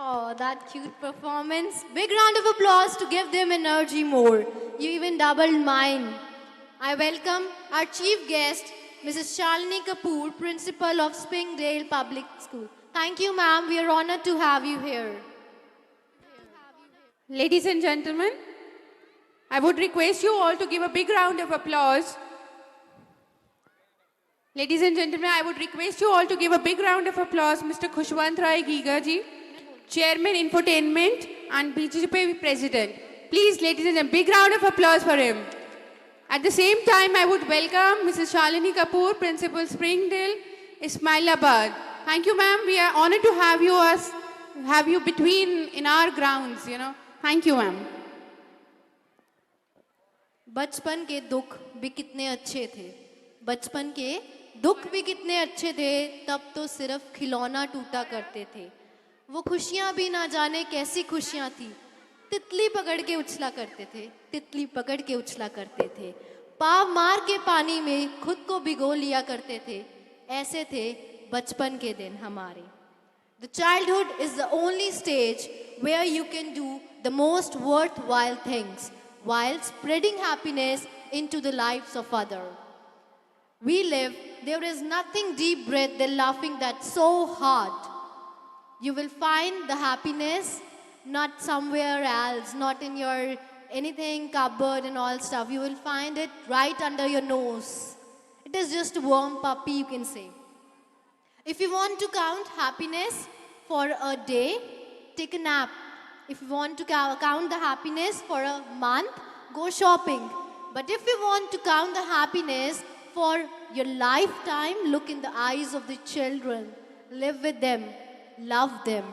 Oh, that cute performance. Big round of applause to give them energy more. You even doubled mine. I welcome our chief guest, Mrs. Shalini Kapoor, Principal of Springdale Public School. Thank you, ma'am. We are honored to have you here. Ladies and gentlemen, I would request you all to give a big round of applause. Ladies and gentlemen, I would request you all to give a big round of applause, Mr. Khushwant Rai Giga ji, Chairman Infotainment and BJP President. Please, ladies and gentlemen, big round of applause for him. At the same time, I would welcome Mrs. Shalini Kapoor, Principal Springdale, Ismailabad. Thank you, ma'am. We are honored to have you between in our grounds, Thank you, ma'am. बचपन के दुख भी कितने अच्छे थे, बचपन के दुख भी कितने अच्छे थे, तब तो सिर्फ खिलौना टूटा करते थे। वो खुशियां भी ना जाने कैसी खुशियां थी, तितली पकड़ के उछला करते थे, तितली पकड़ के उछला करते थे, पाव मार के पानी में खुद को भिगो लिया करते थे। ऐसे थे बचपन के दिन हमारे। The childhood is the only stage where you can do the most worthwhile things while spreading happiness into the lives of others. There is nothing deep breath than laughing that's so hard. You will find the happiness not somewhere else, not in your anything cupboard and all stuff. You will find it right under your nose. It is just a warm puppy, you can say. If you want to count happiness for a day, take a nap. If you want to count the happiness for a month, go shopping. But if you want to count the happiness for your lifetime, look in the eyes of the children. Live with them. Love them.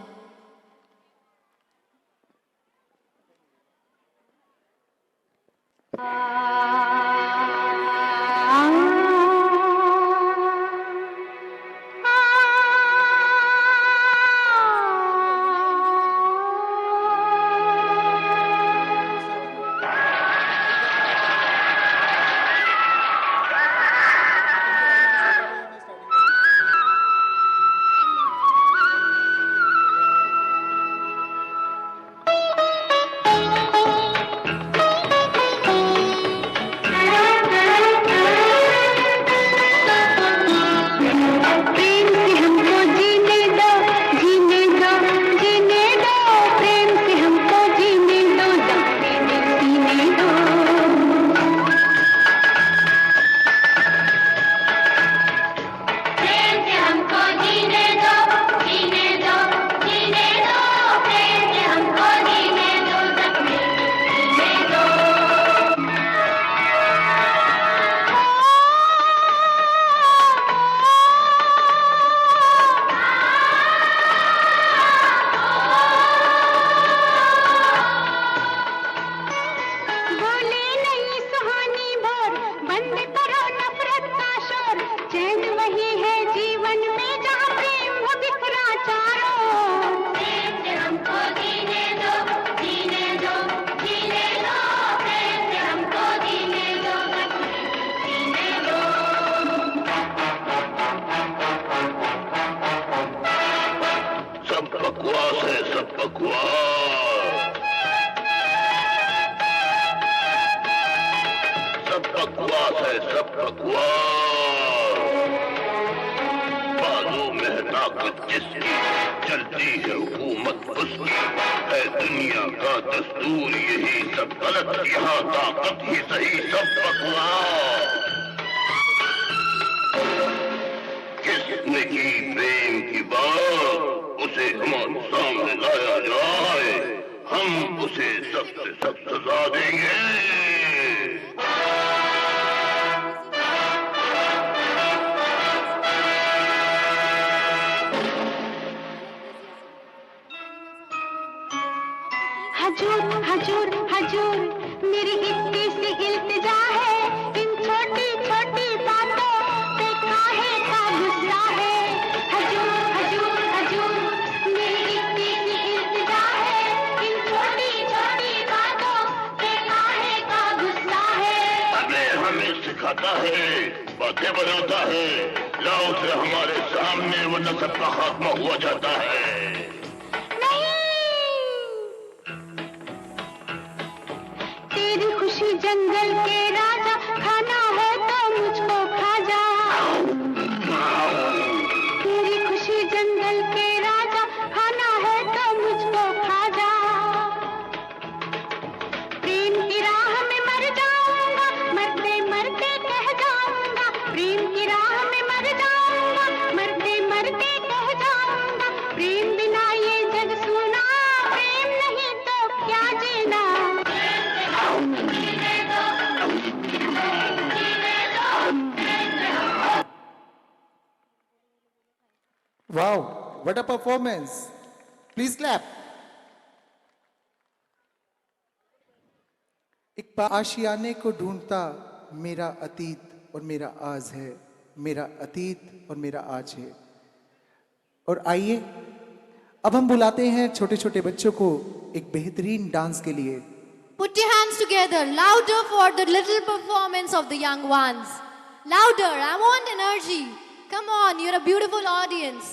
हमारे सामने वो नस्ल का खात्मा हुआ जाता है। नहीं what a performance. Please clap. एक बार आशियाने को ढूंढता मेरा अतीत और मेरा आज है, मेरा अतीत और मेरा आज है। और आइए अब हम बुलाते हैं छोटे छोटे बच्चों को एक बेहतरीन डांस के लिए। Put your hands together, louder for the little performance of the young ones. Louder, I want energy. Come on, you're a beautiful audience.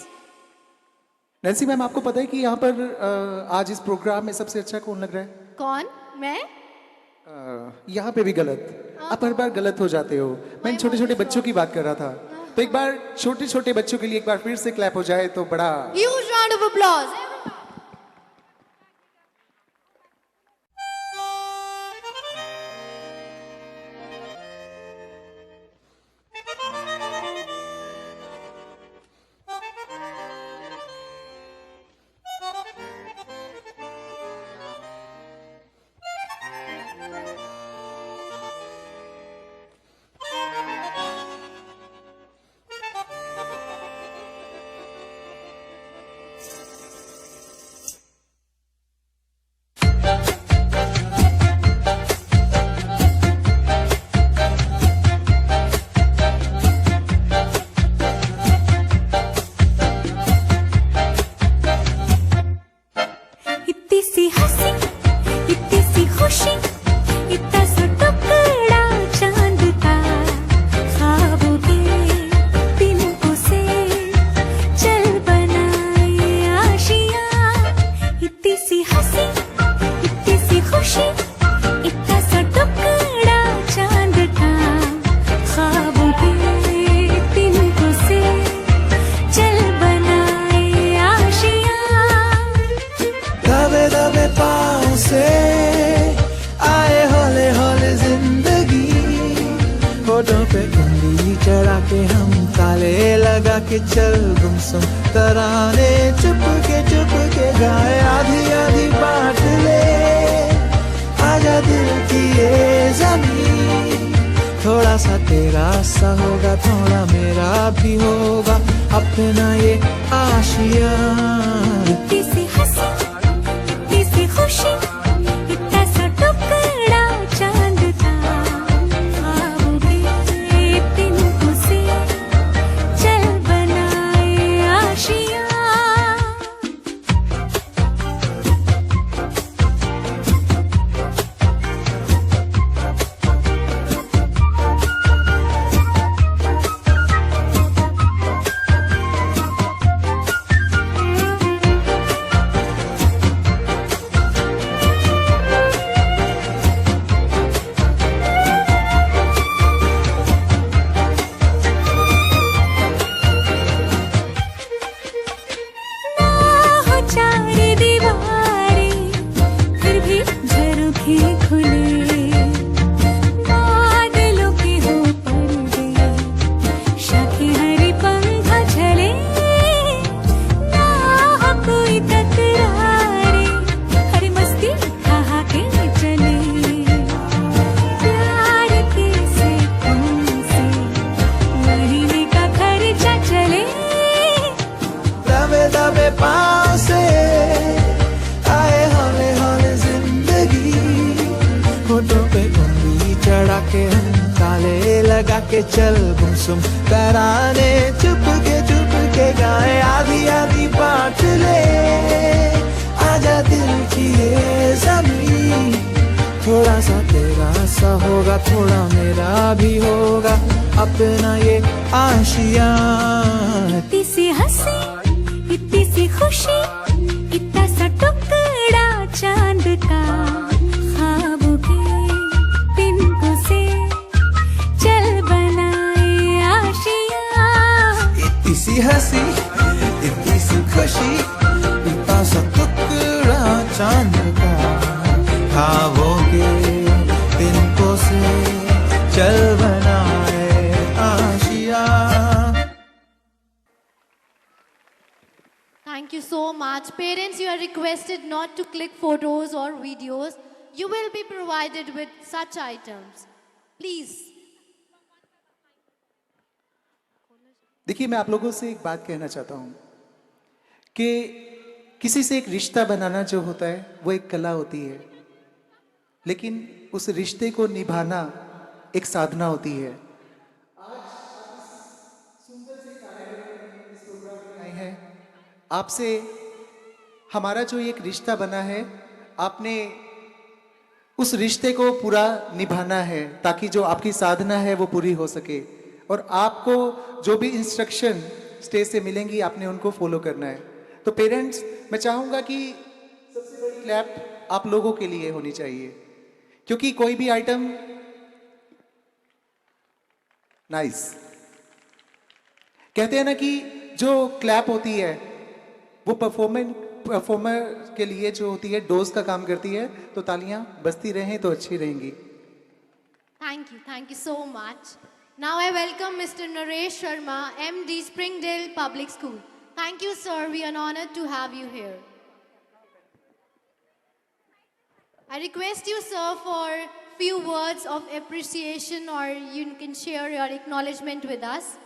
Nancy ma'am, आपको पता है कि यहाँ पर आज इस प्रोग्राम में सबसे अच्छा कौन लग रहा है? कौन? मैं? यहाँ पे भी गलत, आप हर बार गलत हो जाते हो। मैं छोटे छोटे बच्चों की बात कर रहा था, तो एक बार छोटे छोटे बच्चों के लिए एक बार फिर से क्लैप हो जाए तो बड़ा। Huge round of applause. चल गुमसुम तराने चुप के गाए, आधी आधी बांट ले आजा दिल की ये ज़मीन। थोड़ा सा तेरा सा होगा, थोड़ा मेरा भी होगा, अपना ये आशिया। इतनी सी हंसी, इतनी सी खुशी, इतना सा टुकड़ा चांद का, ख्वाबों के तिनकों से चल बनाए आशिया। के चल गुमसुम तराने चुप के गाए, आधी आधी बांट ले आजा दिल की ये ज़मीन। थोड़ा सा तेरा सा होगा, थोड़ा मेरा भी होगा, अपना ये आशिया। इतनी सी हंसी, इतनी सी खुशी, इतना सा टुकड़ा चांद का, ख्वाबों के तिनकों से चल बनाए आशिया। इतनी सी हंसी, इतनी सी खुशी, इतना सा टुकड़ा चांद का, ख्वाबों के तिनकों से चल बनाए Asia. Thank you so much. Parents, you are requested not to click photos or videos. You will be provided with such items. Please. देखिए, मैं आप लोगों से एक बात कहना चाहता हूं कि किसी से एक रिश्ता बनाना जो होता है वो एक कला होती है, लेकिन उस रिश्ते को निभाना एक साधना होती है। आए हैं आपसे, हमारा जो एक रिश्ता बना है, आपने उस रिश्ते को पूरा निभाना है ताकि जो आपकी साधना है वो पूरी हो सके। और आपको जो भी इंस्ट्रक्शन स्टेज से मिलेंगी आपने उनको फॉलो करना है। तो पेरेंट्स, मैं चाहूंगा कि सबसे बड़ी क्लैप आप लोगों के लिए होनी चाहिए, क्योंकि कोई भी आइटम नाइस कहते हैं ना कि जो क्लैप होती है वो परफॉर्मर के लिए जो होती है डोज का काम करती है। तो तालियां बजती रहें तो अच्छी रहेंगी। Thank you so much. Now I welcome Mr. Naresh Sharma, MD, Springdale Public School. Thank you, sir. We are honored to have you here. I request you, sir, for few words of appreciation, or you can share your acknowledgement with us.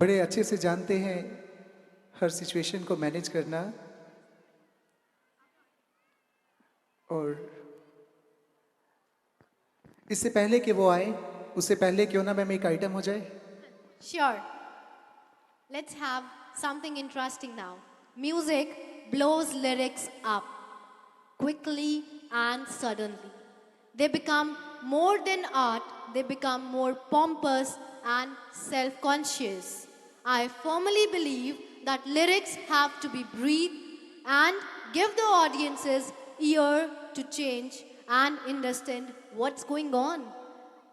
बड़े अच्छे से जानते हैं हर situation को manage करना। और इससे पहले कि वो आए, उससे पहले क्यों ना मैम एक आइटम हो जाए। Sure. Let's have something interesting now. Music blows lyrics up quickly and suddenly. They become more than art, they become more pompous and self-conscious. I firmly believe that lyrics have to be breathed and give the audiences ear to change and understand what's going on.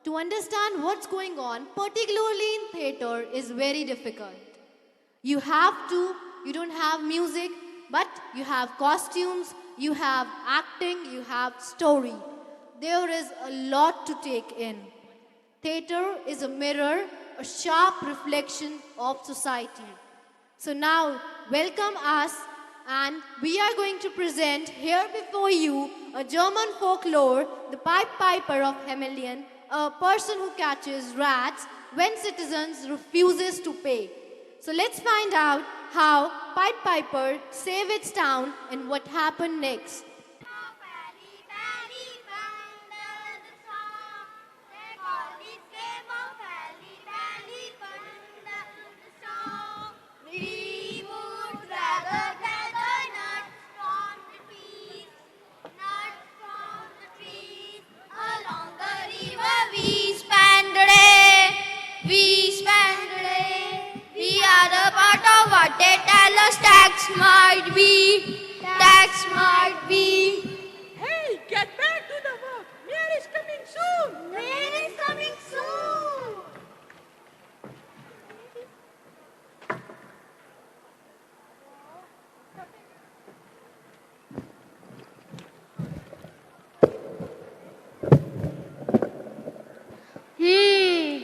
To understand what's going on, particularly in theater, is very difficult. You don't have music, but you have costumes, you have acting, you have story. There is a lot to take in. Theater is a mirror, a sharp reflection of society. So now, welcome us, and we are going to present here before you a German folklore, the Pied Piper of Hamelin, a person who catches rats when citizens refuses to pay. So let's find out how Pied Piper saved its town and what happened next. We would rather gather nuts from the trees, along the river. We spend the day, we are a part of what they tell us tax might be. Hey, get back to the work. Mayor is coming soon. Rain is coming soon.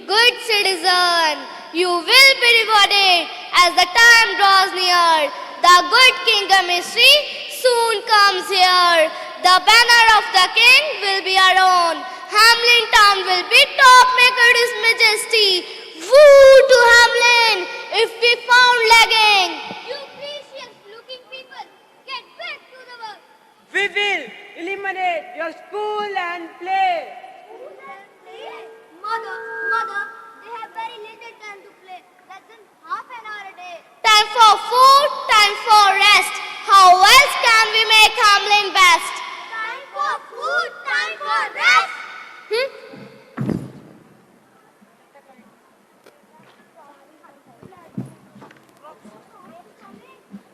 Good citizen, you will be rewarded as the time draws near. The good kingdom history soon comes here. The banner of the king will be our own. Hamlin town will be top maker his majesty. Woo to Hamlin if we found lagging. You precious looking people, get back to the work. We will eliminate your school and play. Mother, they have very little time to play. That's in half an hour a day. Time for food, time for rest. How else can we make Hamlin best? Time for food, time for rest.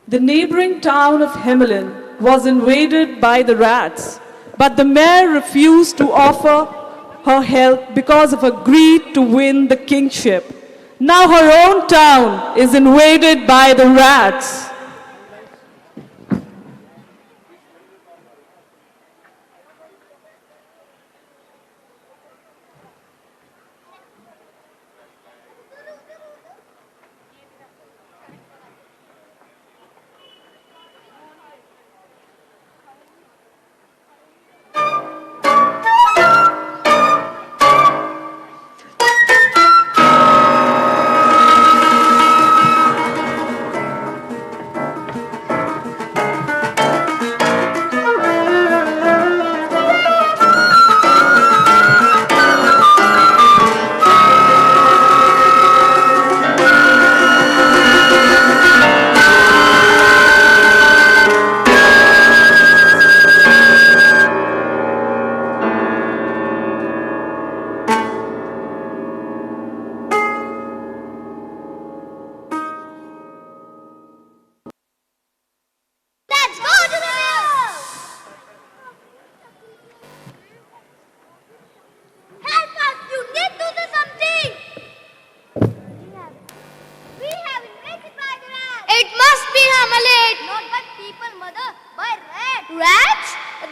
The neighboring town of Hamelin was invaded by the rats, but the mayor refused to offer her help because of her greed to win the kingship. Now her own town is invaded by the rats.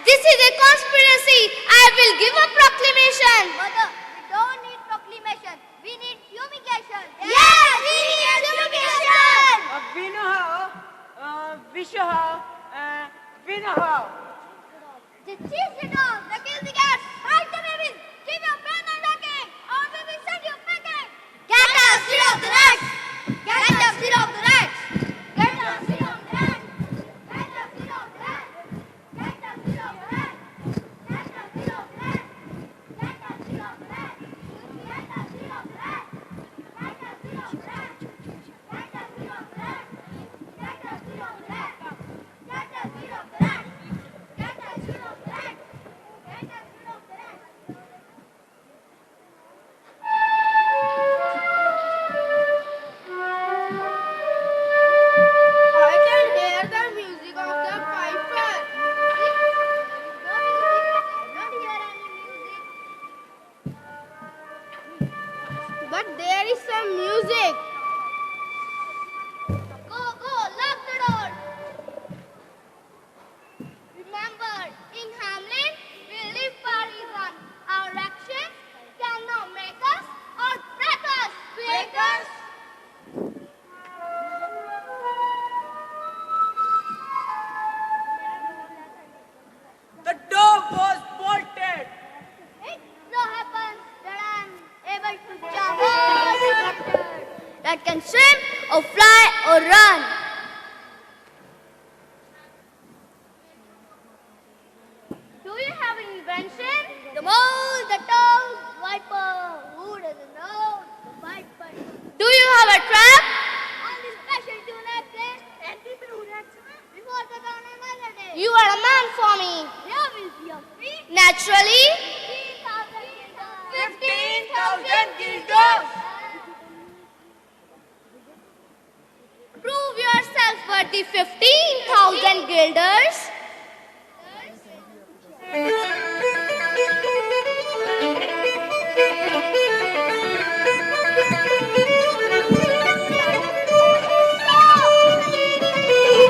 This is a conspiracy. I will give a proclamation. Mother, we don't need proclamation. We need fumigation. Yes, we need fumigation. Vinoha, Vishaha, Vinoha. Just chase the dogs, kill the cats, hide the babies, keep your friend on knocking, or we will send you packing. Get us rid of the rats. Get us rid of the rats. Get us rid of the rats. Get us rid of the rats. Get us rid of the rats. Get us rid of the rats. Get us rid of the rats. Get us rid of the rats. Get us rid of the rats. Get us rid of the rats. Get us rid of the rats. Get us rid of the rats. Get us rid of the rats. Get us rid of the rats. I can hear the music of the piper. Don't hear any music. But there is some music. Go, go, lock the door. Remember, in Hamlet, we live for reason. Our actions cannot make us or break us. Break us. The door was bolted. It so happens that I am able to jump over the water. That can swim or fly or run. Do you have an invention? The mole, the toad, viper. Who doesn't know the viper? Do you have a trap? On this special tonight day, and people who dance before the dawn another day. You are a man for me. There will be a free Naturally, 15,000 guilders. prove yourself worthy 15,000 guilders.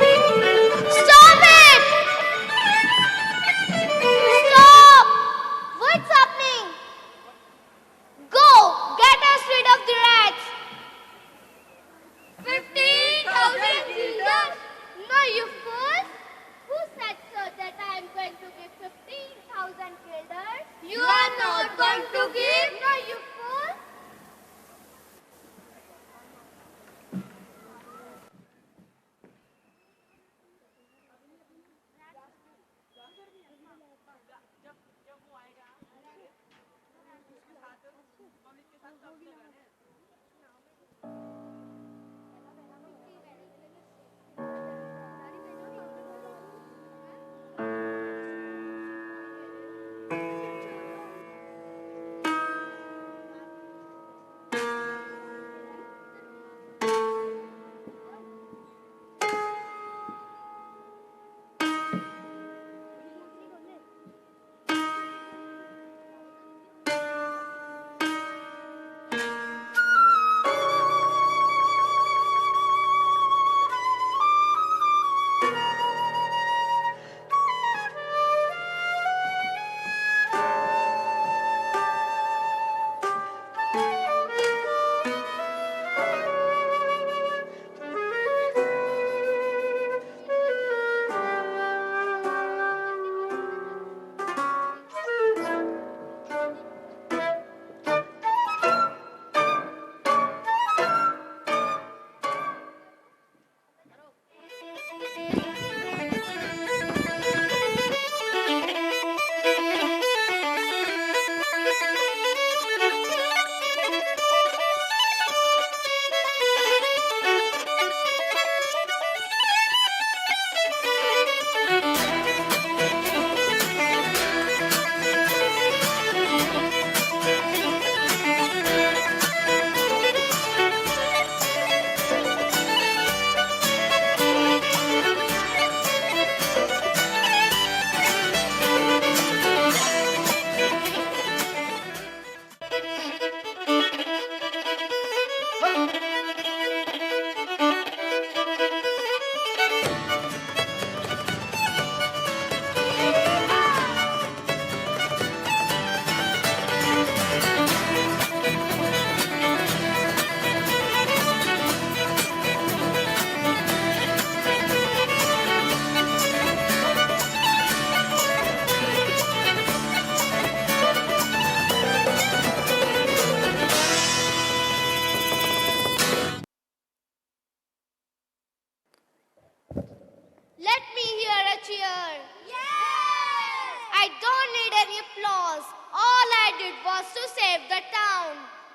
Stop it! Stop! What's happening? Go! Get us rid of the rats! 15,000 guilders. No, you fool! Who said so that I am going to give 15,000 guilders? You are not going to give? No, you fool.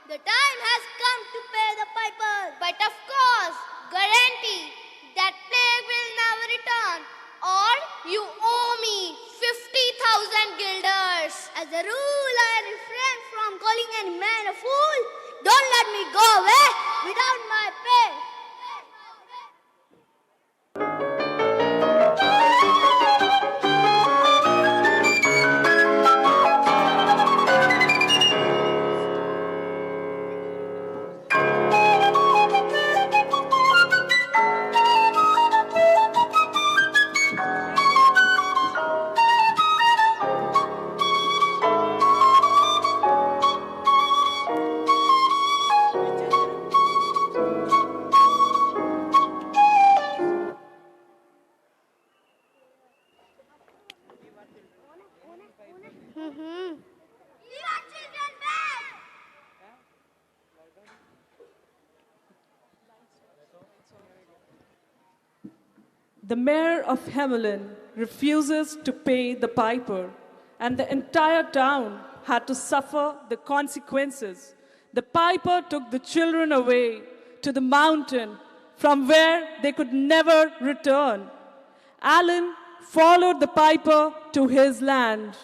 The time has come to pay the piper. But of course, guarantee that plague will never return, or you owe me 50,000 guilders. As a rule, I refrain from calling any man a fool. Don't let me go away without my pay. Leave our children back. The mayor of Hamelin refuses to pay the piper, and the entire town had to suffer the consequences. The piper took the children away to the mountain from where they could never return. Alan followed the piper to his land.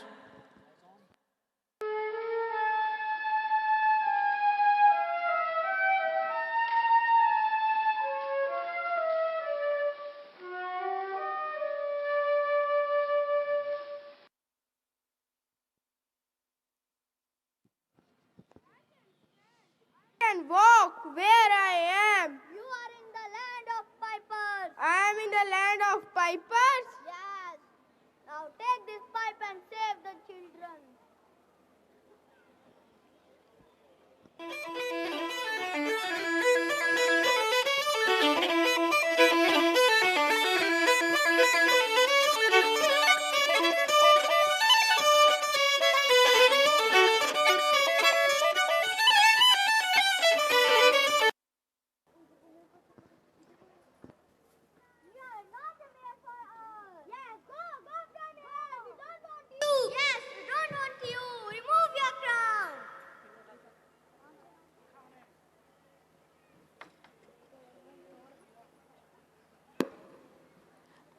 And walk where I am. You are in the land of pipers. I am in the land of pipers. Yes. Now take this pipe and save the children.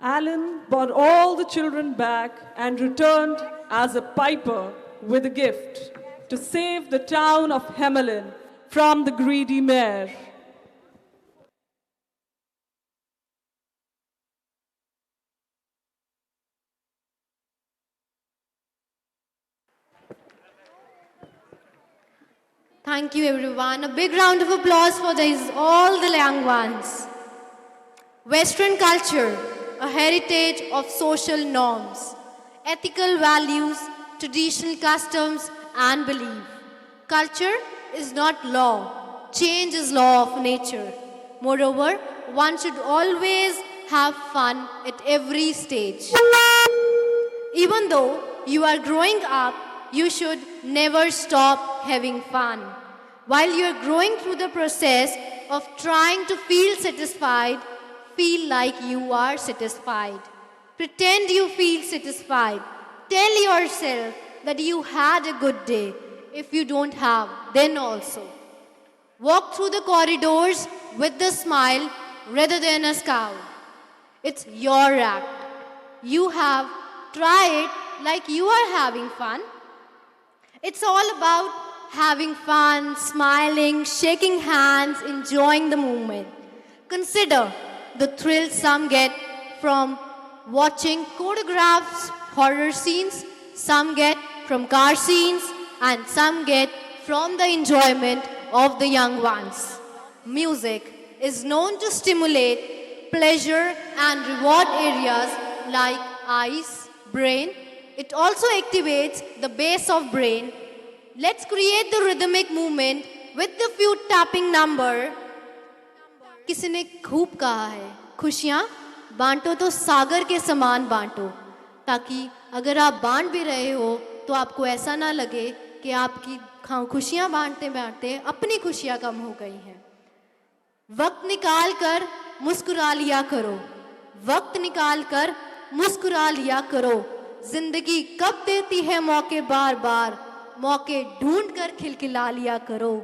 Alan brought all the children back and returned as a piper with a gift to save the town of Hamelin from the greedy mayor. Thank you, everyone. A big round of applause for all the young ones. Western culture, a heritage of social norms, ethical values, traditional customs, and belief. Culture is not law. Change is law of nature. Moreover, one should always have fun at every stage. Even though you are growing up, you should never stop having fun. While you are growing through the process of trying to feel satisfied, feel like you are satisfied. Pretend you feel satisfied. Tell yourself that you had a good day. If you don't have, then also. Walk through the corridors with a smile rather than a scowl. It's your act. You have tried it like you are having fun. It's all about having fun, smiling, shaking hands, enjoying the moment. Consider the thrill some get from watching choreographs, horror scenes, some get from car scenes, and some get from the enjoyment of the young ones. Music is known to stimulate pleasure and reward areas like eyes, brain. It also activates the base of brain. Let's create the rhythmic movement with the few tapping number. किसी ने खूब कहा है, खुशियाँ बांटो तो सागर के समान बांटो, ताकि अगर आप बांट भी रहे हो तो आपको ऐसा ना लगे कि आपकी खुशियाँ बांटते बांटते अपनी खुशियाँ कम हो गई हैं। वक्त निकाल कर मुस्कुरा लिया करो, वक्त निकाल कर मुस्कुरा लिया करो। जिंदगी कब देती है मौके बार बार, मौके ढूंढ कर खिलखिला लिया करो।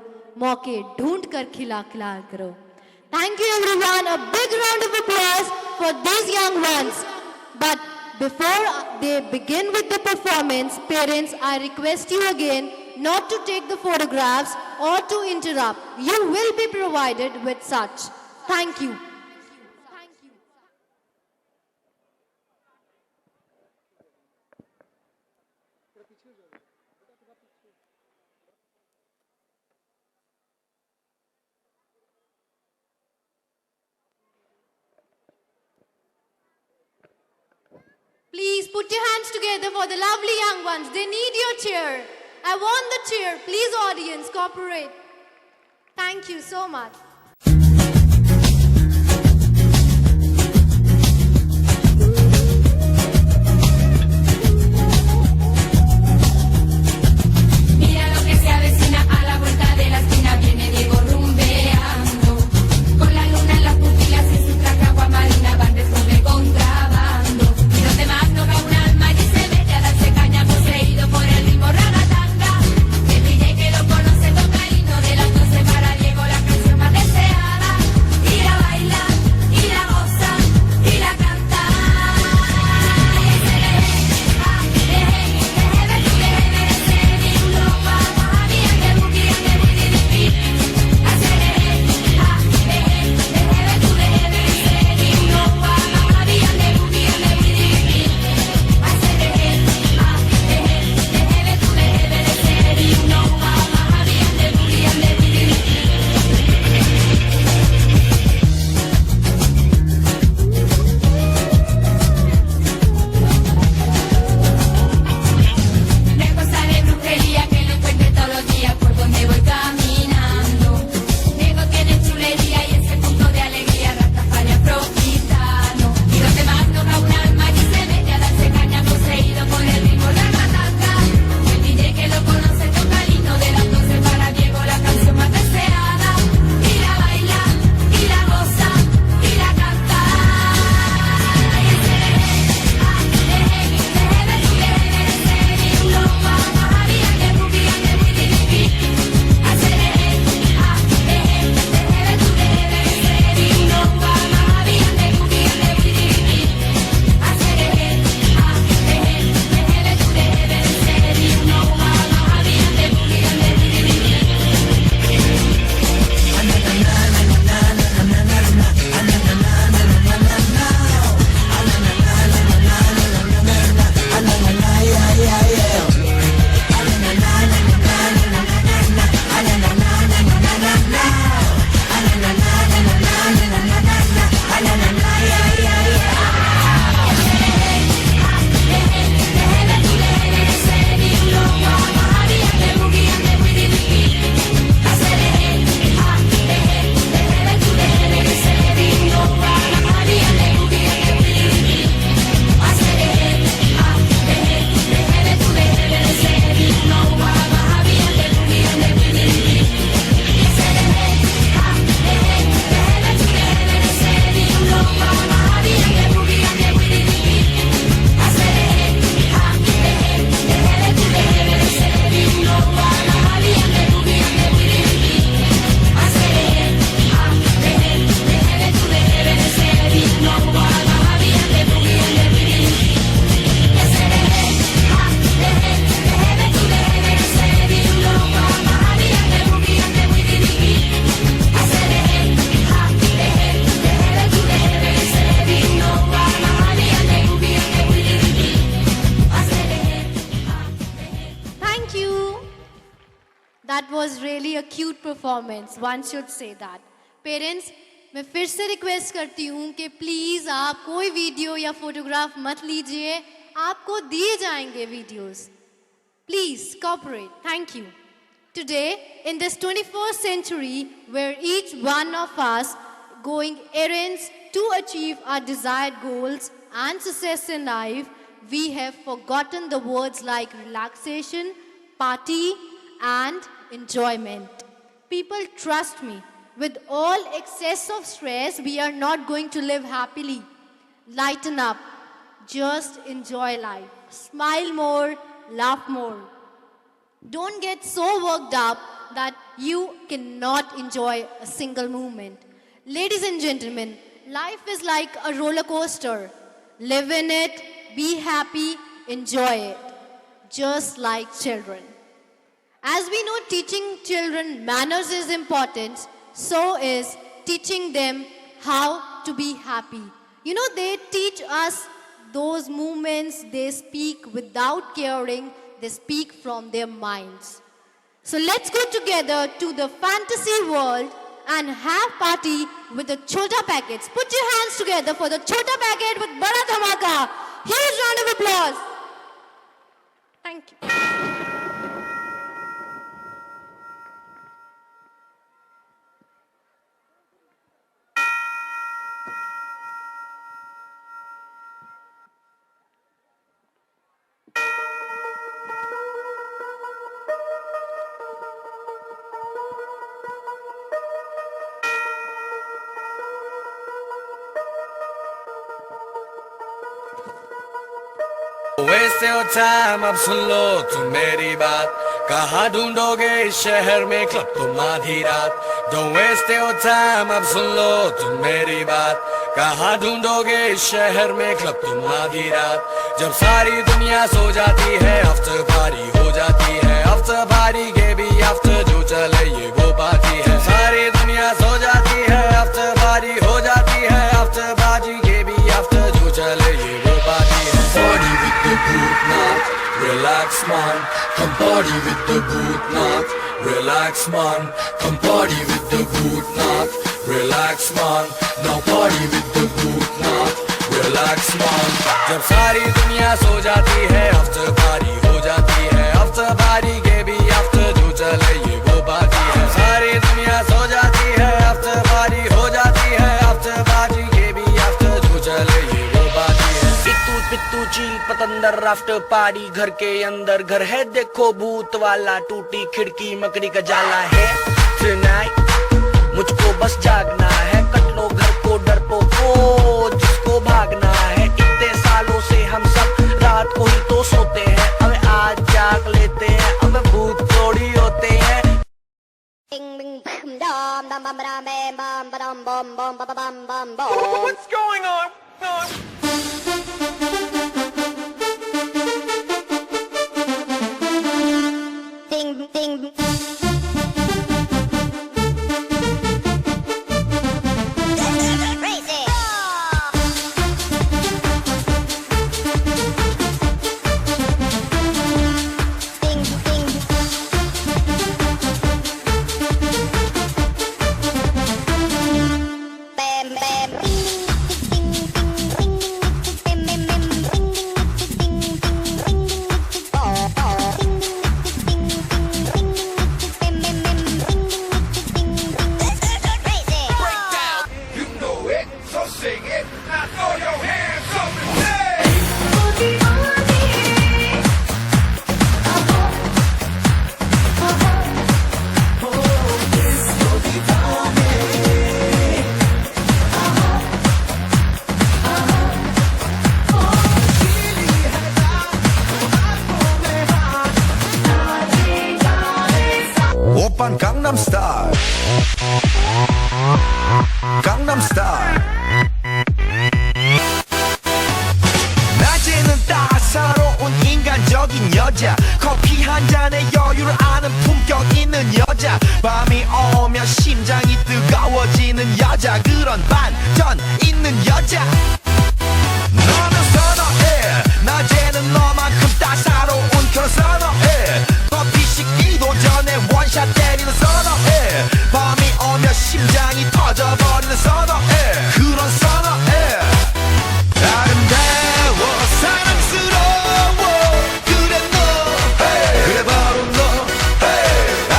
मौके ढूंढ कर खिला खिला करो. Thank you everyone. A big round of applause for these young ones. But before they begin with the performance, parents, I request you again not to take the photographs or to interrupt. You will be provided with such. Thank you. Please put your hands together for the lovely young ones. They need your cheer. I want the cheer. Please, audience, cooperate. Thank you so much. Mira lo que se avecina a la vuelta de la esquina. Viene Diego rumbeando. Con la luna en las pupilas y su traje agua marina van de sobre contrabando. Y los demás no va un alma y se mete a darse caña poseído por el ritmo ragatanga. El DJ que lo conoce toca el himno de las 12 para Diego, la canción más deseada. Y la baila, y la goza, y la canta. Y ese Una cosa de brujería que lo cuente todos los días por donde voy caminando. Diego tiene chulería y ese punto de alegría, Rastafari afrogitano. Y los demás no va un alma y se mete a darse caña poseído por el ritmo ragatanga. El DJ que lo conoce toca el himno de las 12 para Diego, la canción más deseada. Y la baila, y la goza, y la canta. Y ese Thank you. That was really a cute performance. One should say that. Parents, मैं फिर से request करती हूँ कि please आप कोई video या photograph मत लीजिए. आपको दिए जाएंगे videos. Please cooperate. Thank you. Today, in this 21st century, where each one of us going errands to achieve our desired goals and success in life, we have forgotten the words like relaxation, party, and enjoyment. People, trust me, with all excess of stress, we are not going to live happily. Lighten up. Just enjoy life. Smile more, laugh more. Don't get so worked up that you cannot enjoy a single moment. Ladies and gentlemen, life is like a roller coaster. Live in it, be happy, enjoy it. Just like children. As we know, teaching children manners is important, so is teaching them how to be happy. You know, they teach us those movements, they speak without caring, they speak from their minds. So let's go together to the fantasy world and have party with the Chota packets. Put your hands together for the Chota packet with Bada Dhamaka. Huge round of applause. Thank you. Waste your time, अब सुन लो तुम मेरी बात. कहाँ ढूंढोगे इस शहर में club तुम आधी रात. Don't waste your time, अब सुन लो तुम मेरी बात. कहाँ ढूंढोगे इस शहर में क्लब तुम आधी रात. जब सारी दुनिया सो जाती है, आफ्टर पार्टी हो जाती है. आफ्टर पार्टी के भी आफ्टर जो चले ये वो पार्टी है. सारी दुनिया सो जाती है, आफ्टर पार्टी हो जाती है. आफ्टर पार्टी के भी आफ्टर जो चले ये वो पार्टी है. Party with the boot knot, relax man. Come party with the boot knot, relax man. Come party with the boot knot, relax man. Now party with the boot knot, relax man. जब सारी दुनिया सो जाती है, after party हो जाती है. After party के भी after जो चले ये वो पार्टी है. सारी दुनिया सो जाती है, after party हो जाती है. After party के भी after जो चले ये वो पार्टी है. पित्तू चील पतंदर आफ्टर पार्टी. घर के अंदर घर है देखो भूत वाला. टूटी खिड़की मकड़ी का जाला है. Tonight मुझको बस जागना है. कट लो घर को डरपोको जिसको भागना है. इतने सालों से हम सब रात को ही तो सोते हैं. अब आज जाग लेते हैं, अब भूत थोड़ी होते हैं. What's going on? Ding, ding. Crazy. Ding, ding. Bam, bam. Ding, ding, ding, ding, ding, ding, ding, ding, ding, ding, ding, ding, ding, ding, oh, oh. Ding, ding, ding, ding, ding, ding, ding, ding, ding, ding, crazy. You know it, so sing it. Now throw your hands up and say. 오빤 강남스타일 강남스타일 낮에는 따사로운 인간적인 여자. 커피 한 잔에 여유를 아는 품격 있는 여자. 밤이 오면 심장이 뜨거워지는 여자. 그런 반전 있는 여자. 너는 선호해. 낮에는 너만큼 따사로운 그런 선호해. 커피 식기도 전에 원샷 때리는 선호해. 밤이 오면 심장이 터져버리는 선호해. 그런 선호해. 아름다워 사랑스러워 그래 너 hey. 그래 바로 너 hey.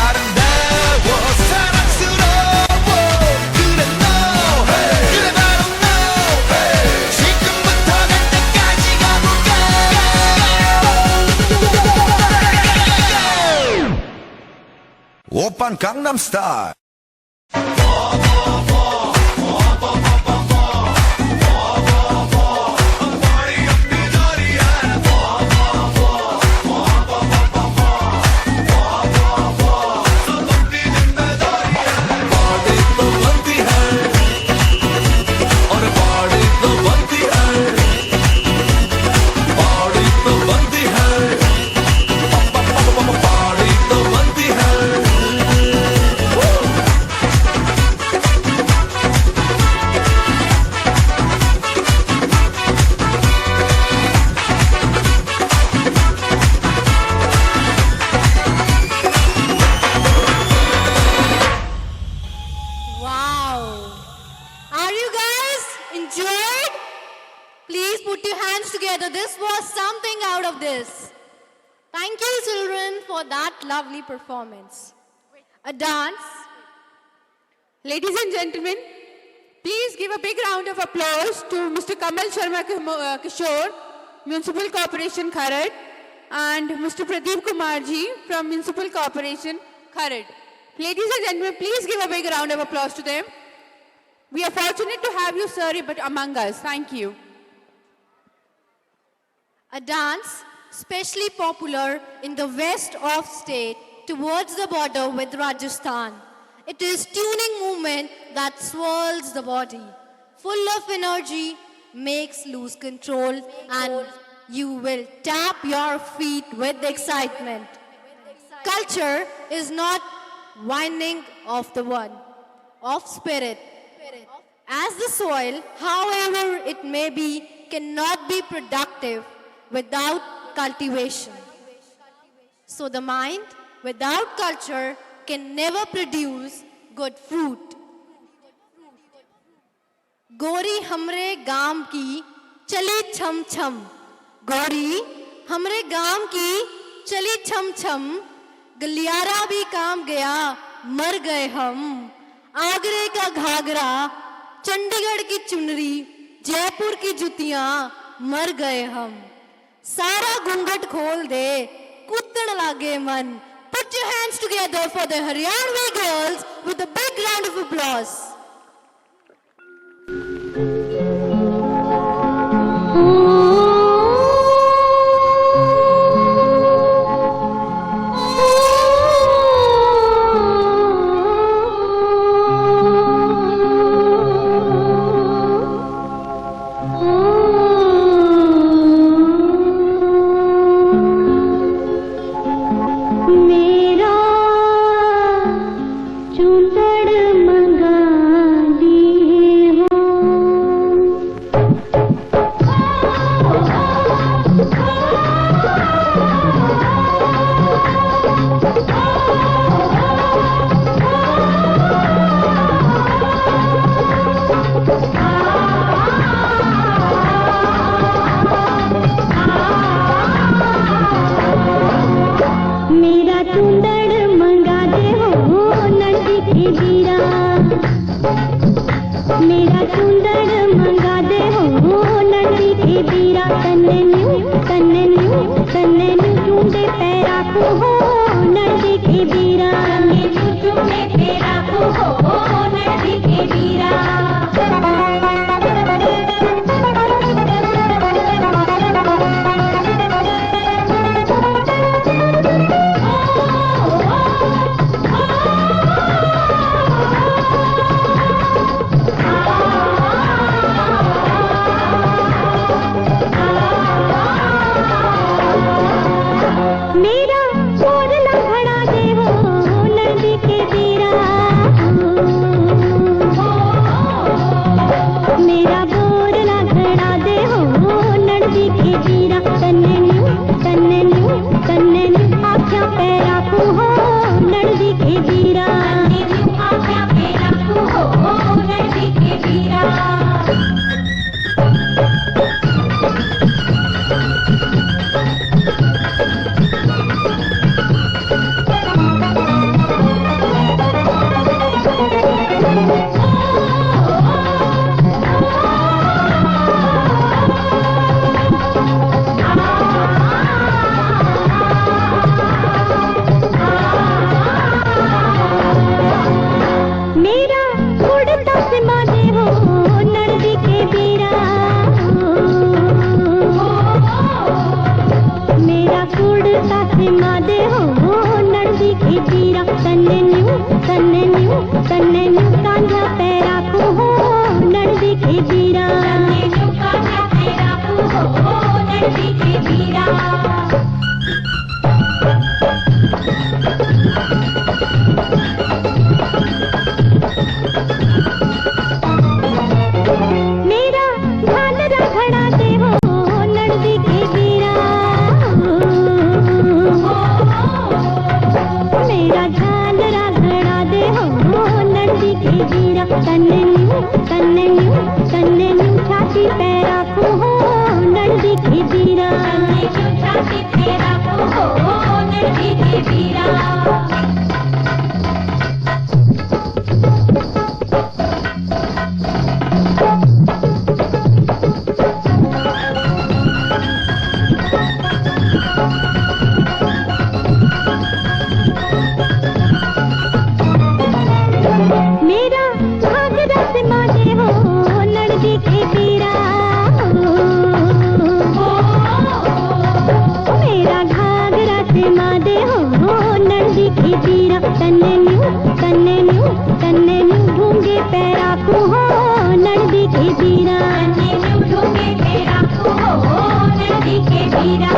아름다워 사랑스러워 그래 너 hey. 그래 바로 너 hey. 지금부터 갈 때까지 가볼까. 오빤 강남스타일. something out of this. Thank you, children, for that lovely performance. A dance. Ladies and gentlemen, please give a big round of applause to Mr. Kamal Sharma Kishore, Municipal Corporation Kharad, and Mr. Pradeep Kumar ji from Municipal Corporation Kharad. Ladies and gentlemen, please give a big round of applause to them. We are fortunate to have you, sir, but among us. Thank you. A dance especially popular in the west of state towards the border with Rajasthan. It is tuning movement that swirls the body, full of energy, makes lose control, and you will tap your feet with excitement. Culture is not winding of the one, of spirit. As the soil, however it may be, cannot be productive without cultivation. So the mind without culture can never produce good fruit. गोरी हमरे गाम की चली छम छम, गोरी हमरे गाम की चली छम छम, गलियारा भी काम गया मर गए हम, आगरे का घाघरा, चंडीगढ़ की चुनरी, जयपुर की जुतियां, मर गए हम, सारा घूंघट खोल दे कूदड़ लागे मन. Put your hands together for the Haryanvi girls with a big round of applause. छाती पैरा को हो नंदी की बीरा. फेरा को हो नंदी के वीरा मेरा घाघरा से माजे हो नंदी के वीरा मेरा घाघरा से माजे हो नंदी के वीरा तन्ने न्यू ढूंगे पैरा को हो नंदी के वीरा तन्ने न्यू ढूंगे पैरा को हो नंदी के वीरा